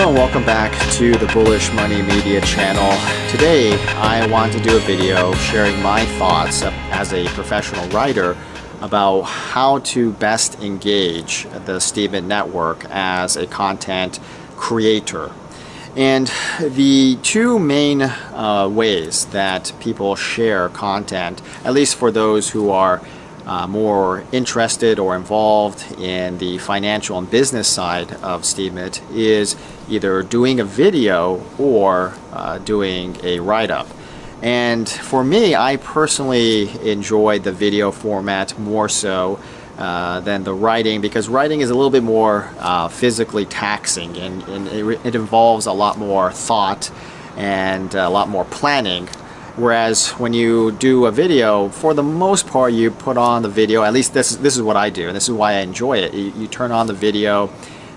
Hello and welcome back to the Bullish Money Media channel. Today I want to do a video sharing my thoughts as a professional writer about how to best engage the Steemit network as a content creator. And the two main ways that people share content, at least for those who are more interested or involved in the financial and business side of Steemit, is either doing a video or doing a write-up. And for me, I personally enjoy the video format more so than the writing, because writing is a little bit more physically taxing, and it involves a lot more thought and a lot more planning. Whereas when you do a video, for the most part, you put on the video, at least this is what I do, and this is why I enjoy it. You turn on the video,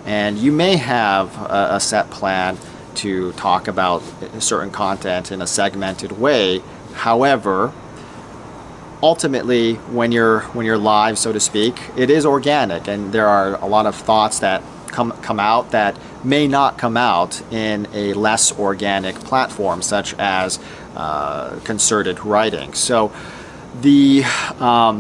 and you may have a set plan to talk about certain content in a segmented way. However, ultimately, when you're live, so to speak, it is organic, and there are a lot of thoughts that come out that may not come out in a less organic platform, such as concerted writing. So the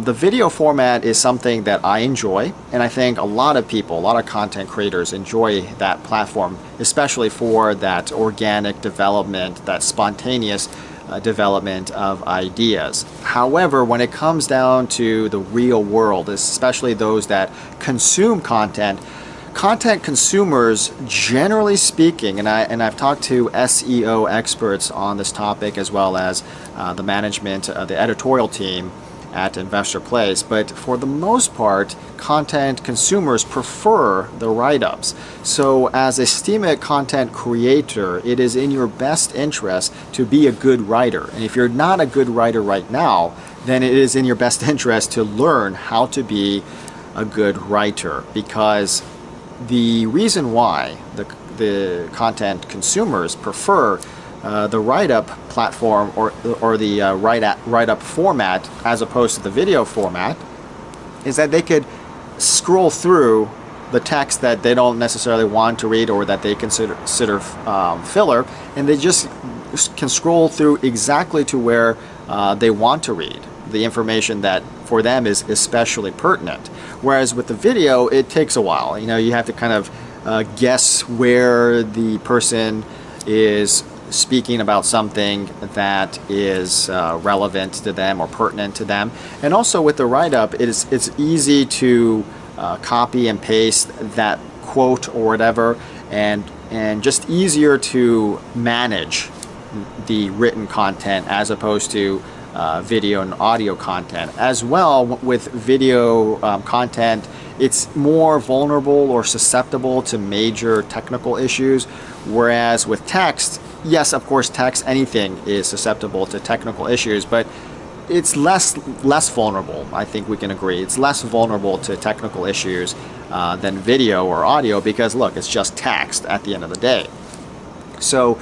video format is something that I enjoy, and I think a lot of people, a lot of content creators enjoy that platform, especially for that organic development, that spontaneous development of ideas. However, when it comes down to the real world, especially those that consume content consumers, generally speaking, and I've talked to SEO experts on this topic, as well as the management, the editorial team at Investor Place, but for the most part, content consumers prefer the write-ups. So as a Steemit content creator, it is in your best interest to be a good writer. And if you're not a good writer right now, then it is in your best interest to learn how to be a good writer, because the reason why the content consumers prefer the write-up platform or the write-up format as opposed to the video format is that they could scroll through the text that they don't necessarily want to read or that they consider filler, and they just can scroll through exactly to where they want to read the information that for them is especially pertinent. Whereas with the video, it takes a while. You know, you have to kind of guess where the person is speaking about something that is relevant to them or pertinent to them. And also with the write-up, it's easy to copy and paste that quote or whatever, and just easier to manage the written content as opposed to video and audio content. As well, with video content, it's more vulnerable or susceptible to major technical issues, whereas with text, yes, of course, text, anything is susceptible to technical issues, but it's less vulnerable. I think we can agree. It's less vulnerable to technical issues than video or audio, because look, it's just text at the end of the day. So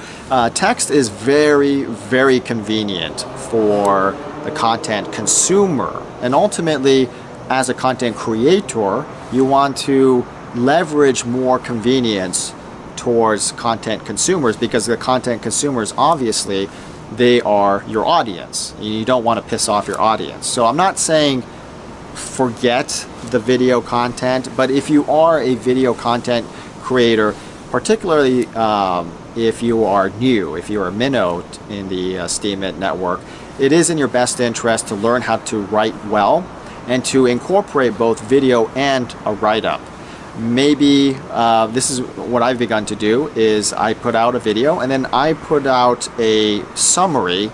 text is very, very convenient for the content consumer, and ultimately, as a content creator, you want to leverage more convenience towards content consumers, because the content consumers, obviously, they are your audience. You don't want to piss off your audience. So I'm not saying forget the video content, but if you are a video content creator, particularly if you are new, if you're a minnow in the Steemit network, it is in your best interest to learn how to write well and to incorporate both video and a write-up. Maybe this is what I've begun to do, is I put out a video and then I put out a summary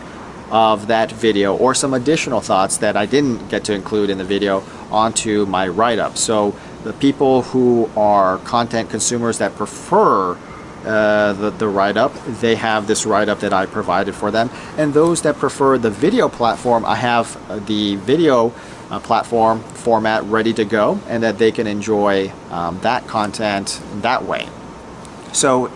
of that video or some additional thoughts that I didn't get to include in the video onto my write-up. So the people who are content consumers that prefer the write-up, they have this write-up that I provided for them, and those that prefer the video platform, I have the video platform format ready to go, and that they can enjoy that content that way. So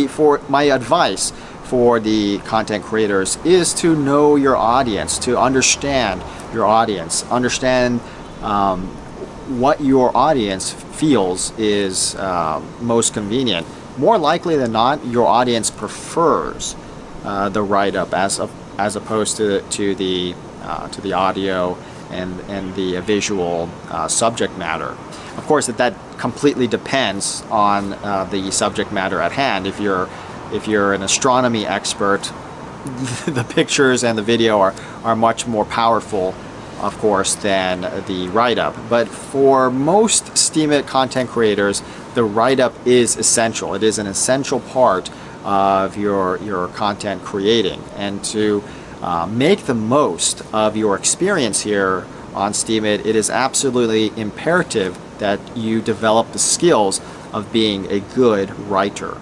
for my advice for the content creators is to know your audience, to understand your audience, understand what your audience feels is most convenient, more likely than not, your audience prefers the write-up as opposed to the audio and the visual subject matter. Of course, that completely depends on the subject matter at hand. If you're an astronomy expert, the pictures and the video are much more powerful, of course, than the write-up. But for most Steemit content creators, the write-up is essential. It is an essential part of your content creating. And to make the most of your experience here on Steemit, it is absolutely imperative that you develop the skills of being a good writer.